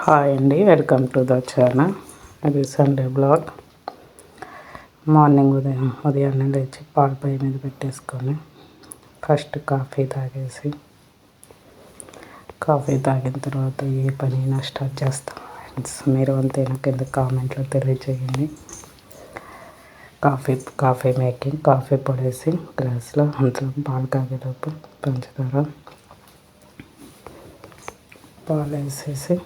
Hi అండి, welcome to the channel. అది Sunday blog. Morning ఉదయాన్నే లేచి పాలు పొయ్యి మీద పెట్టేసుకొని ఫస్ట్ కాఫీ తాగిన తర్వాత ఏ పనైనా స్టార్ట్ చేస్తాం ఫ్రెండ్స్. మీరు అంతేనా? కింద కామెంట్లో తెలియజేయండి. కాఫీ మేకింగ్, కాఫీ పొడేసి గ్లాస్లో అందులో పాలు కాగేటప్పుడు పంచదార పాలు వేసేసి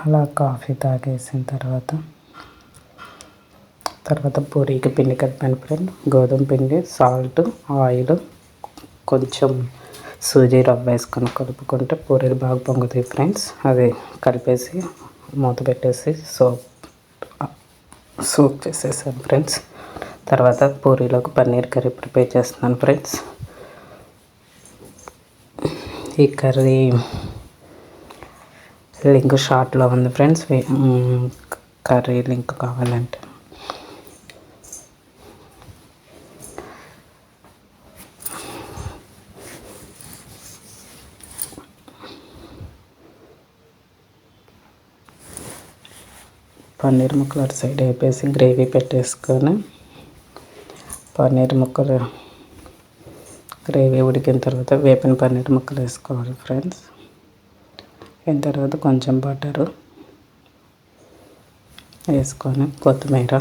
అలా కాఫీ తాగేసిన తర్వాత పూరీకి పిండి కలిపాను ఫ్రెండ్. గోధుమ పిండి, సాల్ట్, ఆయిల్, కొంచెం సూజీ రవ్వ వేసుకొని కలుపుకుంటే పూరీలు బాగా పొంగుతాయి ఫ్రెండ్స్. అది కలిపేసి మూత పెట్టేసి సోక్ చేసేసాను ఫ్రెండ్స్. తర్వాత పూరీలోకి పన్నీర్ కర్రీ ప్రిపేర్ చేస్తున్నాను ఫ్రెండ్స్. ఈ కర్రీ లింక్ షార్ట్లో ఉంది ఫ్రెండ్స్. కర్రీ లింక్ కావాలంటే పన్నీర్ ముక్కలు అటు సైడ్ వేపేసి గ్రేవీ పెట్టేసుకొని పన్నీర్ ముక్కలు గ్రేవీ ఉడికిన తర్వాత వేపిన పన్నీర్ ముక్కలు వేసుకోవాలి ఫ్రెండ్స్. అయిన తర్వాత కొంచెం బటరు వేసుకొని కొత్తిమీర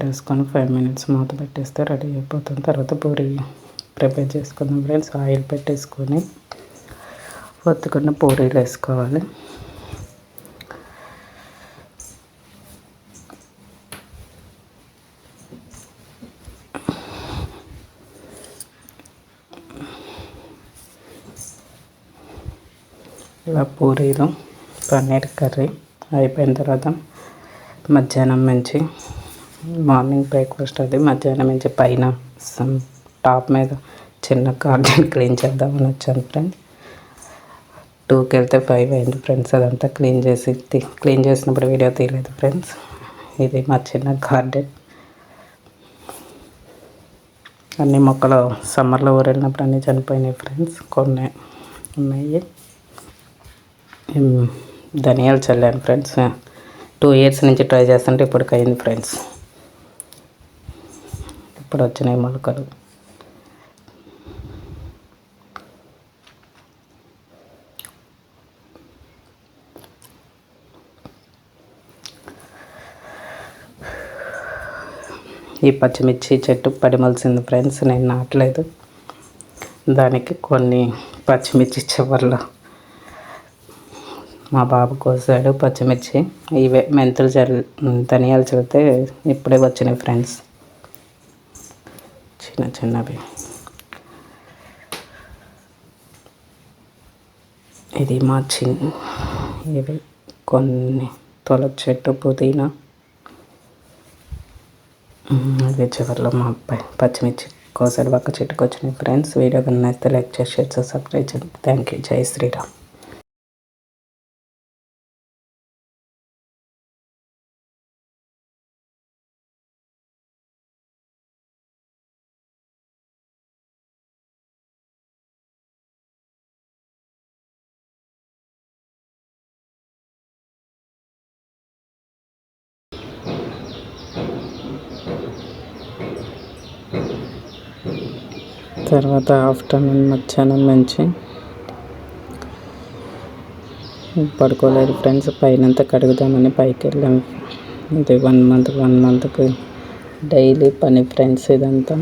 వేసుకొని 5 minutes మూత పెట్టేస్తే రెడీ అయిపోతుంది. తర్వాత పూరి ప్రిపేర్ చేసుకుందాం ఫ్రెండ్స్. ఆయిల్ పెట్టేసుకొని ఒత్తుకున్న పూరీలు వేసుకోవాలి. ఇలా పూరీలు పన్నీర్ కర్రీ అయిపోయిన తర్వాత మధ్యాహ్నం నుంచి మార్నింగ్ బ్రేక్ఫాస్ట్ అది. మధ్యాహ్నం నుంచి పైన టాప్ మీద చిన్న గార్డెన్ క్లీన్ చేద్దామని వచ్చాను ఫ్రెండ్స్. 2కి వెళ్తే 5 అయింది ఫ్రెండ్స్. అదంతా క్లీన్ చేసినప్పుడు వీడియో తీయలేదు ఫ్రెండ్స్. ఇది మా చిన్న గార్డెన్. అన్ని మొక్కలు సమ్మర్లో ఊరెళ్ళినప్పుడు అన్నీ చనిపోయినాయి ఫ్రెండ్స్. కొన్ని ఉన్నాయి. ధనియాలు చల్లాను ఫ్రెండ్స్. 2 years నుంచి ట్రై చేస్తుంటే ఇప్పటికి అయింది ఫ్రెండ్స్. ఇప్పుడు వచ్చినాయి మొలకలు. ఈ పచ్చిమిర్చి చెట్టు పడిమలిసింది ఫ్రెండ్స్. నేను నాటలేదు. దానికి కొన్ని పచ్చిమిర్చి చివర్లో మా బాబు కోసాడు పచ్చిమిర్చి. ఇవే మెంతులు ధనియాలు చల్లితే ఇప్పుడే వచ్చినాయి ఫ్రెండ్స్, చిన్నవి. ఇది మా ఇవి కొన్ని తులసి చెట్టు, పుదీనా. అదే చివరిలో మా అబ్బాయి పచ్చిమిర్చి కోసాడు. పక్క చెట్టుకు వచ్చినాయి ఫ్రెండ్స్. వీడియో కన్నా నచ్చితే లైక్ చేసి షేర్ చేసి సబ్స్క్రైబ్ చేయండి. Thank you. జై శ్రీరామ్. తర్వాత ఆఫ్టర్నూన్ మధ్యాహ్నం నుంచి పడుకోలేదు ఫ్రెండ్స్. పైనంతా కడుగుదామని పైకి వెళ్ళాం. ఇది 1 మంత్కి డైలీ పని ఫ్రెండ్స్. ఇదంతా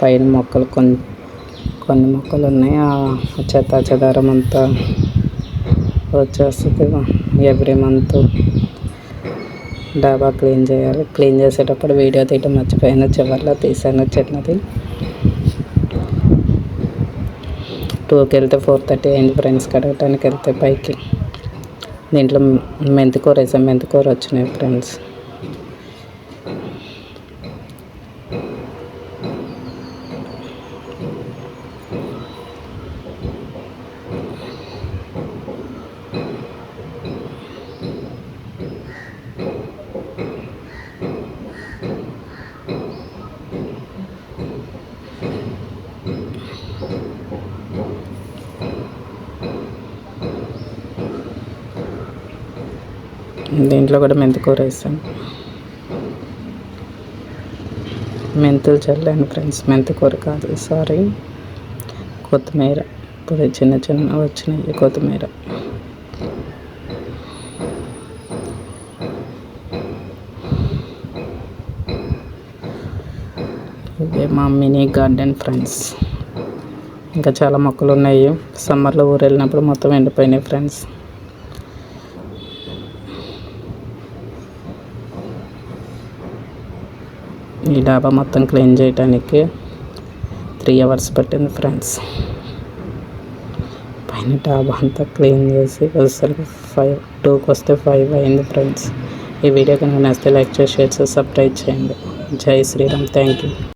పైన మొక్కలు కొన్ని మొక్కలు ఉన్నాయి. ఆ చెదారం అంతా వచ్చేస్తుంది. ఎవ్రీ మంత్ డాబా క్లీన్ చేయాలి. క్లీన్ చేసేటప్పుడు వీడియో తీయటం మర్చిపోయాను. చివరిలో తీసాను చిన్నది. 2కి వెళ్తే 4:30 అయింది ఫ్రెండ్స్. కడగటానికి వెళ్తే పైకి దీంట్లో మెంతికూర వేసాం. మెంతికూర వచ్చినాయి ఫ్రెండ్స్. దీంట్లో కూడా మెంతికూర వేసాను, మెంతులు చల్లాను ఫ్రెండ్స్, మెంతికూర కాదు సారీ, కొత్తిమీర ఇప్పుడు చిన్న చిన్న వచ్చినాయి కొత్తిమీర. ఇదే మా మినీ గార్డెన్ ఫ్రెండ్స్. ఇంకా చాలా మొక్కలు ఉన్నాయి, సమ్మర్లో ఊరు వెళ్ళినప్పుడు మొత్తం ఎండిపోయినాయి ఫ్రెండ్స్. ఈ డాబా మొత్తం క్లీన్ చేయడానికి 3 hours పట్టింది ఫ్రెండ్స్. పైన డాబా అంతా క్లీన్ చేసి వచ్చేసరికి 2కి వస్తే 5 అయింది ఫ్రెండ్స్. ఈ వీడియో కనుక నచ్చితే లైక్ చేసి షేర్ చేసి సబ్స్క్రైబ్ చేయండి. జై శ్రీరామ్, థ్యాంక్ యూ.